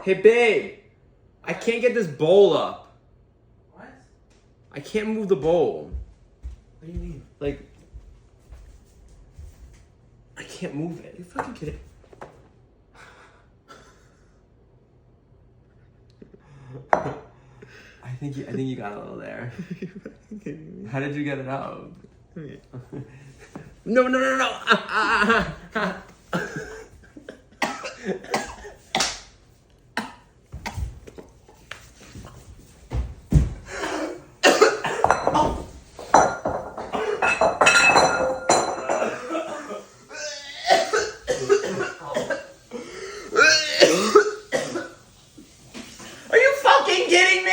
Hey, babe. I can't get this bowl up. What? I can't move the bowl. What do you mean? Like, I can't move it. You fucking kidding? I think you got a little there. How did you get it out? No. Are you fucking kidding me?